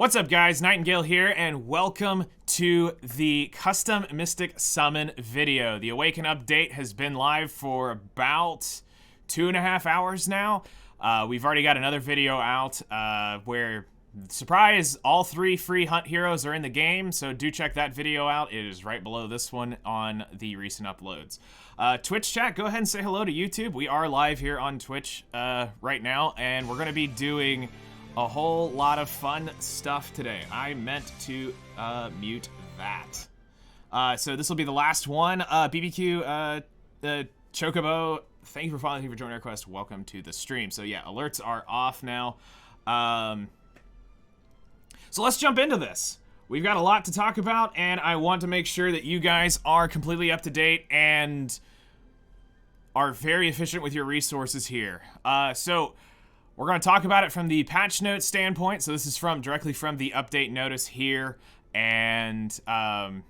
What's up, guys? Nightingale here, and welcome to the Custom Mystic Summon video. The Awaken update has been live for about 2.5 hours now. We've already got another video out where, surprise, all 3 free hunt heroes are in the game, so do check that video out. It is right below this one on the recent uploads. Twitch chat, go ahead and say hello to YouTube. We are live here on Twitch right now, and we're going to be doing a whole lot of fun stuff today. I meant to mute that. So this will be the last one. BBQ, Chocobo, thank you for following, thank you for joining our request. Welcome to the stream. So yeah, alerts are off now. So let's jump into this. We've got a lot to talk about, and I want to make sure that you guys are completely up to date and are very efficient with your resources here. So we're going to talk about it from the patch notes standpoint. So this is directly from the update notice here. And then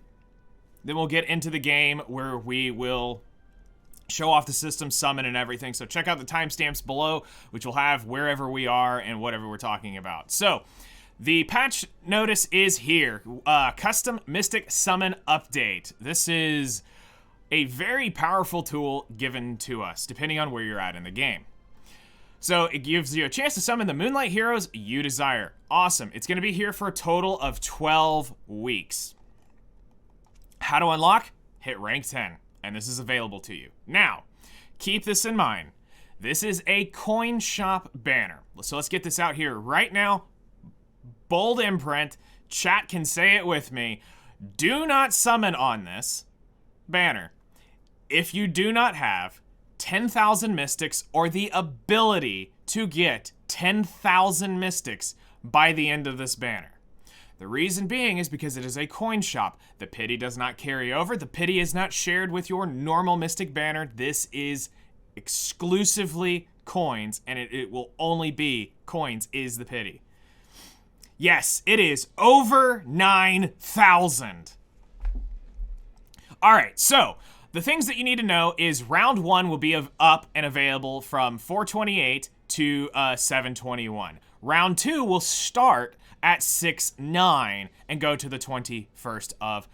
we'll get into the game where we will show off the system, summon, and everything. So check out the timestamps below, which will have wherever we are and whatever we're talking about. So the patch notice is here. Custom Mystic Summon Update. This is a very powerful tool given to us, depending on where you're at in the game. So it gives you a chance to summon the Moonlight heroes you desire. Awesome. It's going to be here for a total of 12 weeks. How to unlock? Hit rank 10, and this is available to you. Now, keep this in mind. This is a coin shop banner. So let's get this out here right now. Bold imprint. Chat can say it with me. Do not summon on this banner if you do not have 10,000 mystics or the ability to get 10,000 mystics by the end of this banner. The reason being is because it is a coin shop. The pity does not carry over. The pity is not shared with your normal mystic banner. This is exclusively coins, and it will only be coins is the pity. Yes, it is over 9,000. All right, so the things that you need to know is round 1 will be up and available from 4/28 to 7/21. Round 2 will start at 6/9 and go to the 21st of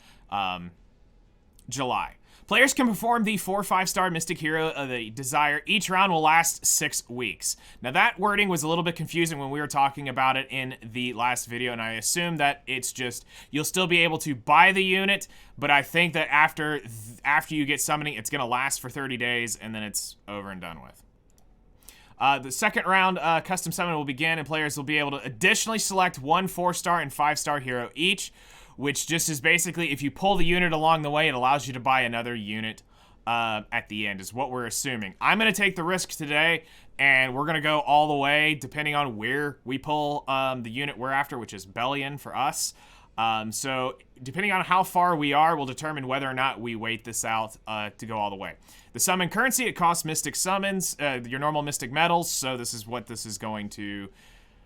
July. Players can perform the 4 5-star Mystic Hero they desire. Each round will last 6 weeks. Now that wording was a little bit confusing when we were talking about it in the last video, and I assume that it's just, you'll still be able to buy the unit, but I think that after you get summoning, it's gonna last for 30 days, and then it's over and done with. The second round custom summon will begin, and players will be able to additionally select 1 4-star and 5-star hero each, which just is basically, if you pull the unit along the way, it allows you to buy another unit at the end, is what we're assuming. I'm going to take the risk today, and we're going to go all the way, depending on where we pull the unit we're after, which is Bellion for us. So depending on how far we are, we'll determine whether or not we wait this out to go all the way. The summon currency, it costs mystic summons, your normal mystic metals, so this is what this is going to.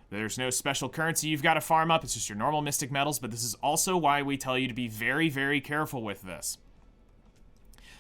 There's no special currency you've got to farm up. It's just your normal mystic metals, but this is also why we tell you to be very, very careful with this.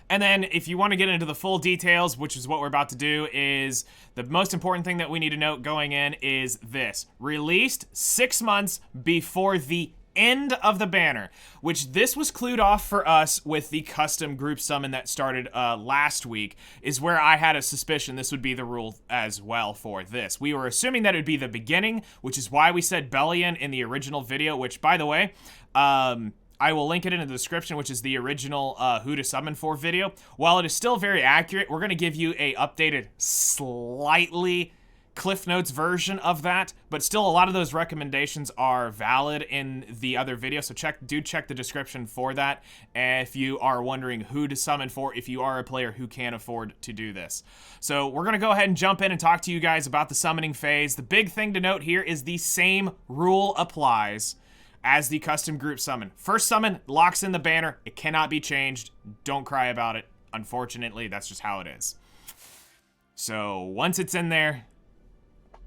And then if you want to get into the full details, which is what we're about to do, is the most important thing that we need to note going in is this. Released 6 months before the end of the banner, which this was clued off for us with the custom group summon that started last week, is where I had a suspicion this would be the rule as well for this. We were assuming that it would be the beginning, which is why we said Bellion in the original video, which, by the way, I will link it in the description, which is the original who to summon for video. While it is still very accurate, we're going to give you a updated, slightly Cliff Notes version of that, but still a lot of those recommendations are valid in the other video, so do check the description for that if you are wondering who to summon for, if you are a player who can afford to do this. So we're going to go ahead and jump in and talk to you guys about the summoning phase. The big thing to note here is the same rule applies as the custom group summon. First summon locks in the banner. It cannot be changed. Don't cry about it. Unfortunately, that's just how it is. So once it's in there,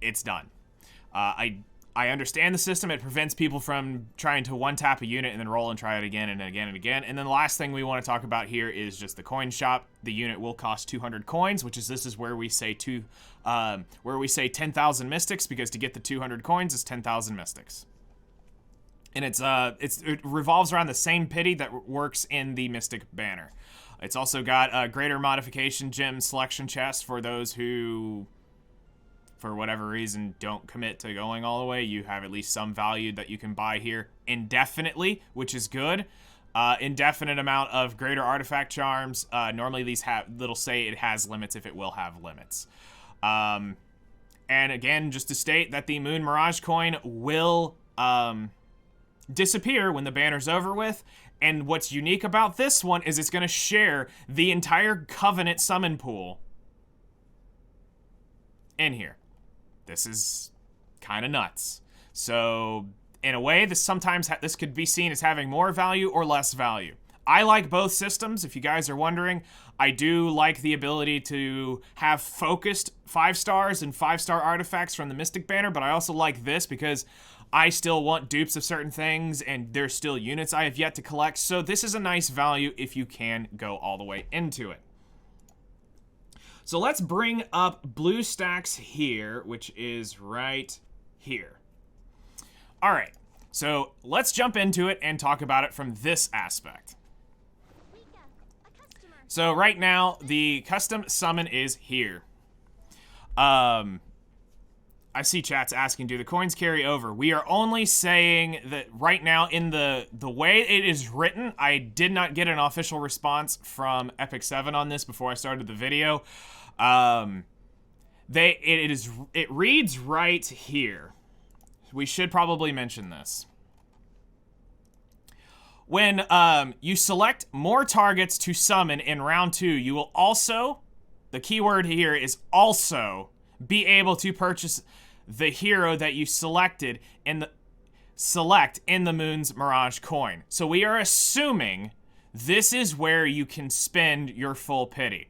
it's done. I understand the system. It prevents people from trying to one-tap a unit and then roll and try it again and again and again. And then the last thing we want to talk about here is just the coin shop. The unit will cost 200 coins, which is, this is where we say 10,000 mystics, because to get the 200 coins is 10,000 mystics. And it revolves around the same pity that works in the Mystic Banner. It's also got a greater modification gem selection chest for those who, for whatever reason, don't commit to going all the way. You have at least some value that you can buy here indefinitely, which is good. Indefinite amount of greater artifact charms. Normally these it'll say it has limits if it will have limits. And again, just to state that the Moon Mirage coin will disappear when the banner's over with. And what's unique about this one is it's going to share the entire Covenant summon pool in here. This is kind of nuts. So in a way, this could be seen as having more value or less value. I like both systems, if you guys are wondering. I do like the ability to have focused 5 stars and 5-star artifacts from the Mystic Banner, but I also like this because I still want dupes of certain things, and there's still units I have yet to collect, so this is a nice value if you can go all the way into it. So let's bring up BlueStacks here, which is right here. All right, so let's jump into it and talk about it from this aspect. So right now, the custom summon is here. I see chats asking, do the coins carry over? We are only saying that right now in the way it is written, I did not get an official response from Epic 7 on this before I started the video. It reads right here. We should probably mention this. When you select more targets to summon in round 2, you will also, the keyword here is also, be able to purchase the hero that you selected in the Moon's Mirage coin. So we are assuming this is where you can spend your full pity.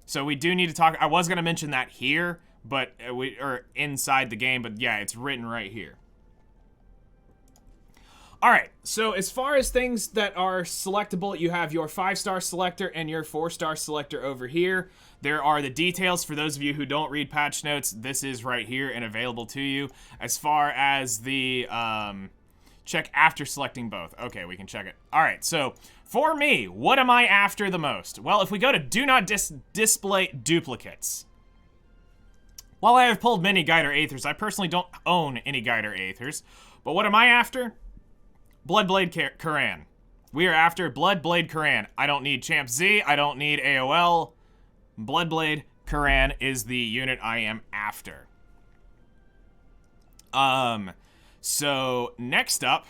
So we do need to talk, I was going to mention that here, but or inside the game, but yeah, it's written right here. All right, so as far as things that are selectable, you have your 5-star selector and your 4-star selector over here. There are the details for those of you who don't read patch notes. This is right here and available to you. As far as the check after selecting both. Okay, we can check it. All right, so for me, what am I after the most? Well, if we go to do not display duplicates. While I have pulled many Guider Aethers, I personally don't own any Guider Aethers. But what am I after? Bloodblade Karan. We are after Bloodblade Karan. I don't need Champ Z. I don't need AOL. Bloodblade Karan is the unit I am after. So next up,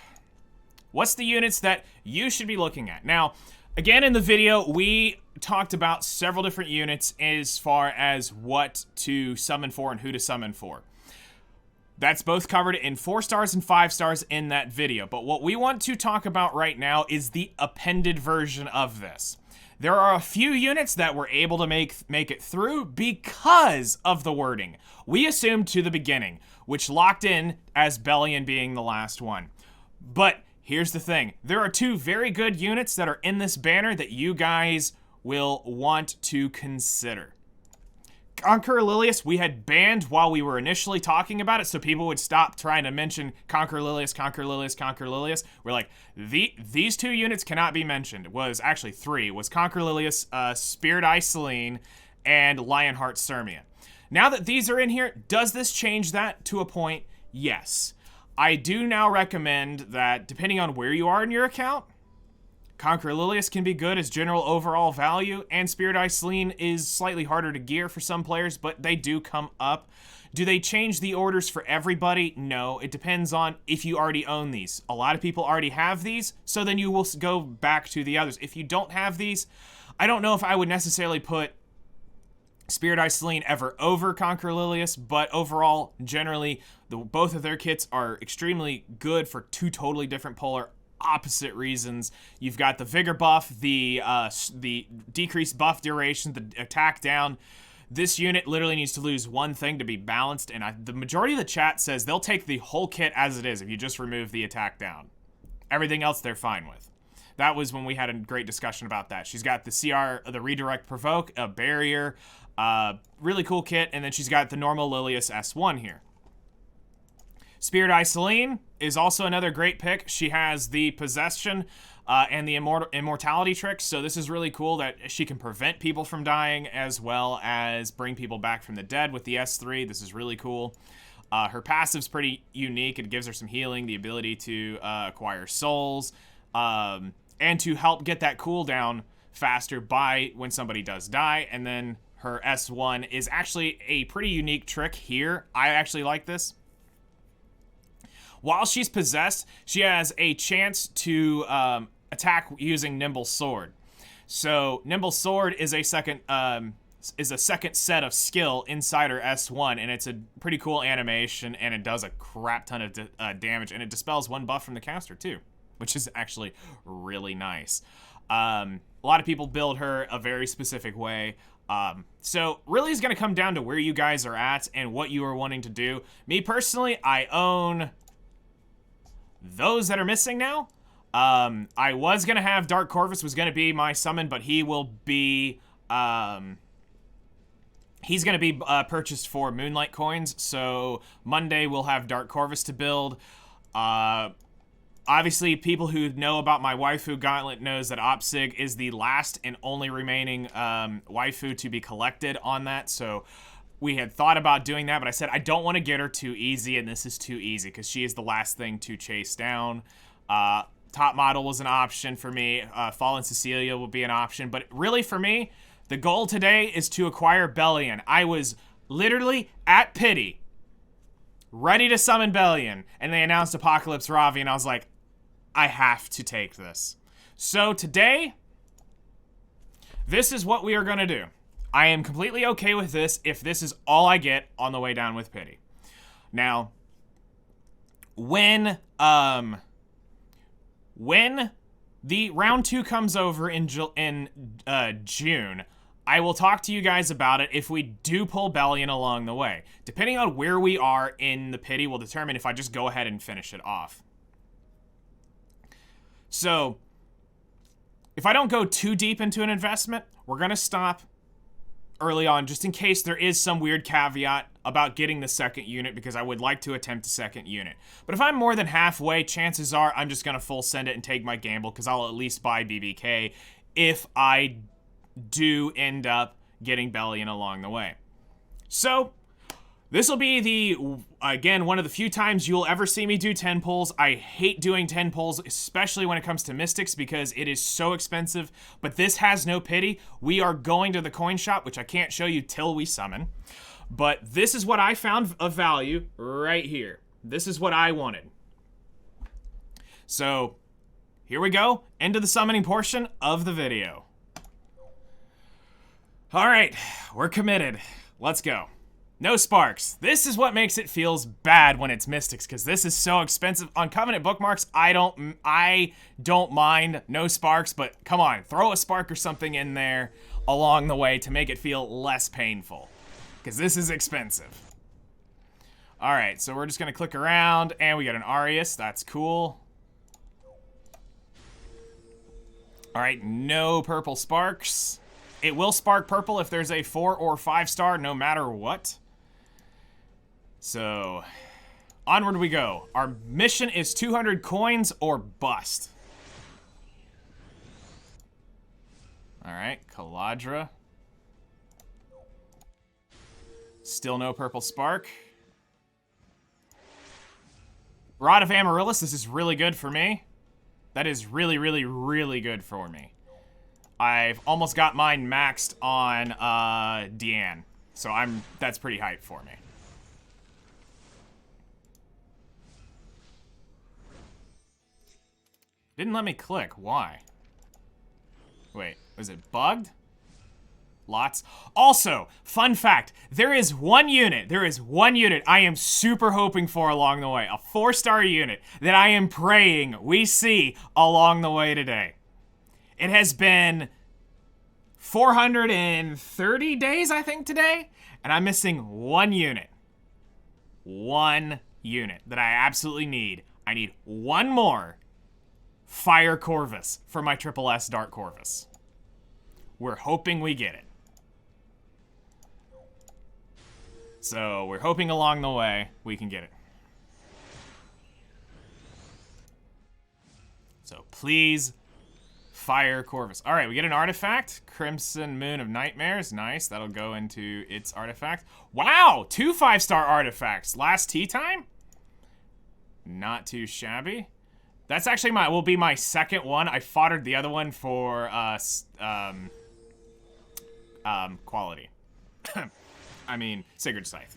what's the units that you should be looking at? Now, again in the video, we talked about several different units as far as what to summon for and who to summon for. That's both covered in 4 stars and 5 stars in that video. But what we want to talk about right now is the appended version of this. There are a few units that were able to make it through because of the wording. We assumed to the beginning, which locked in as Bellion being the last one. But here's the thing. There are 2 very good units that are in this banner that you guys will want to consider. Conqueror Lilius, we had banned while we were initially talking about it, so people would stop trying to mention Conqueror Lilius, Conqueror Lilius, Conqueror Lilius. We're like, these 2 units cannot be mentioned. It was actually 3. It was Conqueror Lilius, Spirit Eye Selene, and Lionheart Sirmian. Now that these are in here, does this change that to a point? Yes. I do now recommend that, depending on where you are in your account, Conqueror Lilius can be good as general overall value, and Spirit Eye Selene is slightly harder to gear for some players, but they do come up. Do they change the orders for everybody? No, it depends on if you already own these. A lot of people already have these, so then you will go back to the others. If you don't have these, I don't know if I would necessarily put Spirit Eye Selene ever over Conqueror Lilius, but overall, generally, both of their kits are extremely good for 2 totally different polar opposite reasons. You've got the vigor buff, the decreased buff duration, the attack down. This unit literally needs to lose 1 thing to be balanced, and the majority of the chat says they'll take the whole kit as it is if you just remove the attack down. Everything else they're fine with. That was when we had a great discussion about that. She's got the CR, the redirect provoke, a barrier, really cool kit, and then she's got the normal Lilius S1 here. Spirit Isolene is also another great pick. She has the possession and the immortality tricks, so this is really cool that she can prevent people from dying as well as bring people back from the dead with the S3. This is really cool. Her passive's pretty unique. It gives her some healing, the ability to acquire souls, and to help get that cooldown faster by when somebody does die. And then her S1 is actually a pretty unique trick here. I actually like this. While she's possessed, she has a chance to attack using Nimble Sword. So Nimble Sword is a second set of skill inside her S1, and it's a pretty cool animation, and it does a crap ton of damage, and it dispels one buff from the caster too, which is actually really nice. A lot of people build her a very specific way. So really is going to come down to where you guys are at and what you are wanting to do. Me personally, I own those that are missing now. I was going to have Dark Corvus was going to be my summon, but he will be, he's going to be purchased for Moonlight coins. So Monday we'll have Dark Corvus to build. Obviously, people who know about my waifu gauntlet knows that Opsig is the last and only remaining waifu to be collected on that. So we had thought about doing that, but I said I don't want to get her too easy, and this is too easy because she is the last thing to chase down. Top model was an option for me. Fallen Cecilia will be an option, but really for me, the goal today is to acquire Bellion. I was literally at Pity, ready to summon Bellion, and they announced Apocalypse Ravi, and I was like, I have to take this. So today, this is what we are going to do. I am completely okay with this if this is all I get on the way down with Pity. Now, when the round 2 comes over in June, I will talk to you guys about it if we do pull Bellion along the way. Depending on where we are in the Pity will determine if I just go ahead and finish it off. So, if I don't go too deep into an investment, we're going to stop early on just in case there is some weird caveat about getting the second unit, because I would like to attempt a second unit. But if I'm more than halfway, chances are I'm just going to full send it and take my gamble, because I'll at least buy BBK if I do end up getting Bellion along the way. So, this will be again, one of the few times you'll ever see me do 10 pulls. I hate doing 10 pulls, especially when it comes to Mystics, because it is so expensive, but this has no pity. We are going to the coin shop, which I can't show you till we summon, but this is what I found of value right here. This is what I wanted. So, here we go, into the summoning portion of the video. All right, we're committed. Let's go. No sparks. This is what makes it feels bad when it's Mystics, because this is so expensive. On Covenant bookmarks, I don't mind no sparks, but come on, throw a spark or something in there along the way to make it feel less painful, because this is expensive. All right, so we're just gonna click around, and we got an Arius. That's cool. All right, no purple sparks. It will spark purple if there's a 4 or 5 star, no matter what. So, onward we go. Our mission is 200 coins or bust. All right, Caladra. Still no purple spark. Rod of Amaryllis, this is really good for me. That is really, really, really good for me. I've almost got mine maxed on Deanne, so that's pretty hype for me. Didn't let me click. Why? Wait, was it bugged? Lots. Also, fun fact, there is one unit I am super hoping for along the way. A 4-star unit that I am praying we see along the way today. It has been 430 days, I think, today, and I'm missing one unit. One unit that I absolutely need. I need one more Fire Corvus for my Triple S Dark Corvus. We're hoping we get it. So, we're hoping along the way we can get it. So please fire Corvus. All right, we get an artifact. Crimson Moon of Nightmares. Nice. That'll go into its artifact. Wow, 2 5-star artifacts. Last tea time? Not too shabby. That's actually will be my second one. I foddered the other one for quality. I mean, Sigurd's Scythe.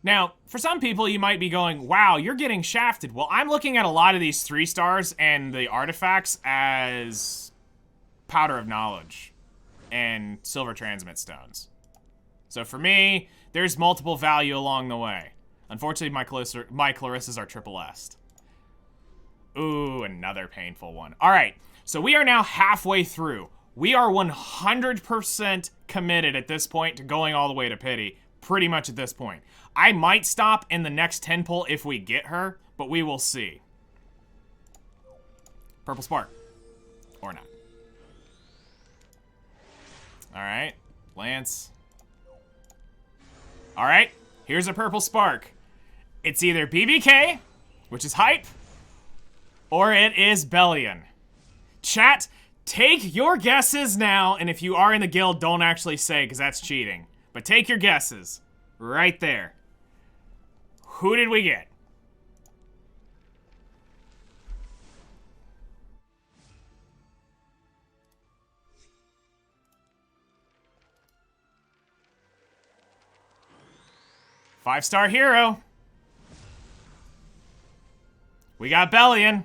Now, for some people, you might be going, wow, you're getting shafted. Well, I'm looking at a lot of these 3 stars and the artifacts as powder of knowledge and silver transmit stones. So for me, there's multiple value along the way. Unfortunately, my Clarissas are triple S. Ooh, another painful one. All right, so we are now halfway through. We are 100% committed at this point to going all the way to pity, pretty much at this point. I might stop in the next 10 pull if we get her, but we will see. Purple Spark. Or not. All right, Lance. All right, here's a Purple Spark. It's either BBK, which is hype, or it is Bellion. Chat, take your guesses now, and if you are in the guild, don't actually say, because that's cheating. But take your guesses. Right there. Who did we get? Five-star hero. We got Bellion.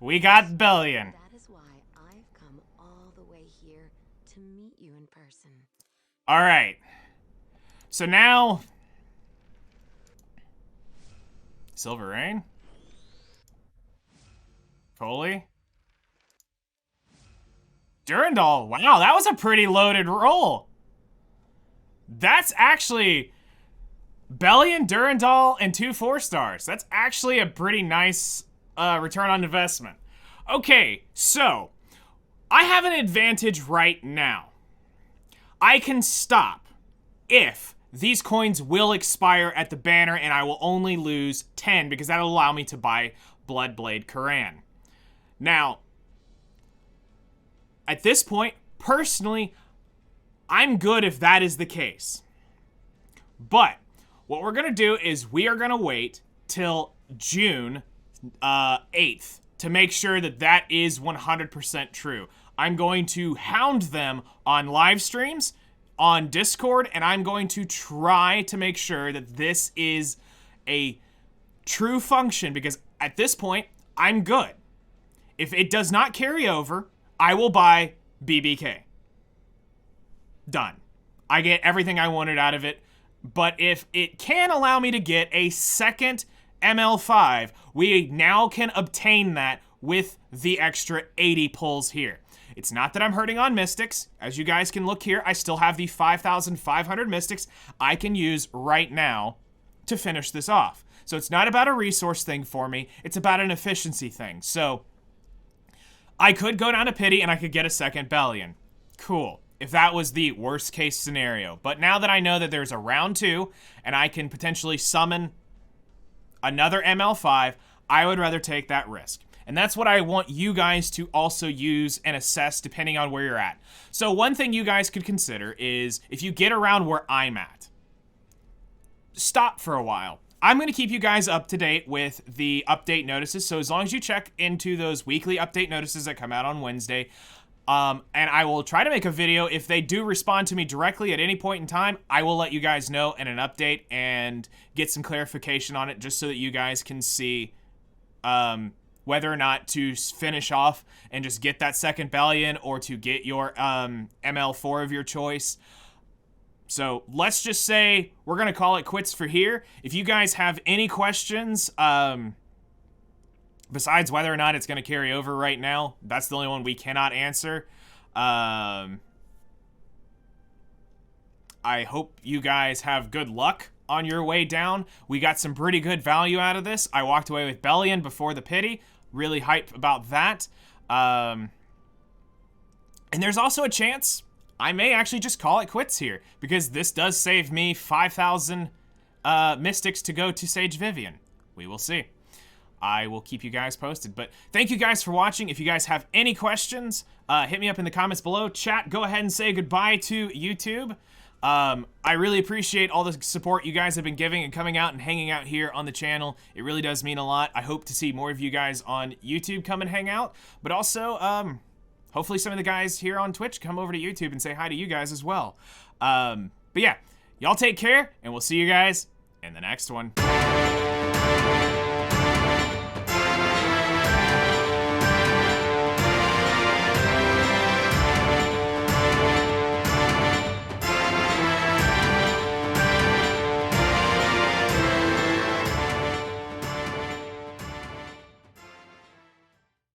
We got Bellion. That is why I've come all the way here to meet you in person. All right. So now, Silver Rain, Foley, Durandal. Wow, that was a pretty loaded roll. That's actually Bellion, Durandal, and 2 4-stars. That's actually a pretty nice return on investment. Okay, so I have an advantage right now. I can stop if these coins will expire at the banner and I will only lose 10 because that'll allow me to buy Bloodblade Koran. Now, at this point, personally, I'm good if that is the case. But what we're going to do is we are going to wait till June 8th to make sure that that is 100% true. I'm going to hound them on live streams, on Discord, and I'm going to try to make sure that this is a true function because at this point, I'm good. If it does not carry over, I will buy BBK. Done. I get everything I wanted out of it. But if it can allow me to get a second ML5, we now can obtain that with the extra 80 pulls here. It's not that I'm hurting on Mystics. As you guys can look here, I still have the 5,500 Mystics I can use right now to finish this off. So it's not about a resource thing for me. It's about an efficiency thing. So I could go down to pity and I could get a second Bellion. Cool. If that was the worst case scenario. But now that I know that there's a round 2 and I can potentially summon another ML5, I would rather take that risk. And that's what I want you guys to also use and assess depending on where you're at. So one thing you guys could consider is if you get around where I'm at, stop for a while. I'm going to keep you guys up to date with the update notices. So as long as you check into those weekly update notices that come out on Wednesday, and I will try to make a video. If they do respond to me directly at any point in time, I will let you guys know in an update and get some clarification on it just so that you guys can see whether or not to finish off and just get that second Bellion or to get your ML4 of your choice. So let's just say we're going to call it quits for here. If you guys have any questions, besides whether or not it's going to carry over right now, that's the only one we cannot answer. I hope you guys have good luck on your way down. We got some pretty good value out of this. I walked away with Bellion before the pity. Really hype about that. And there's also a chance I may actually just call it quits here because this does save me 5,000 mystics to go to Sage Vivian. We will see. I will keep you guys posted. But thank you guys for watching. If you guys have any questions, hit me up in the comments below. Chat, go ahead and say goodbye to YouTube. I really appreciate all the support you guys have been giving and coming out and hanging out here on the channel. It really does mean a lot. I hope to see more of you guys on YouTube come and hang out. But also, hopefully some of the guys here on Twitch come over to YouTube and say hi to you guys as well. But yeah, y'all take care, and we'll see you guys in the next one.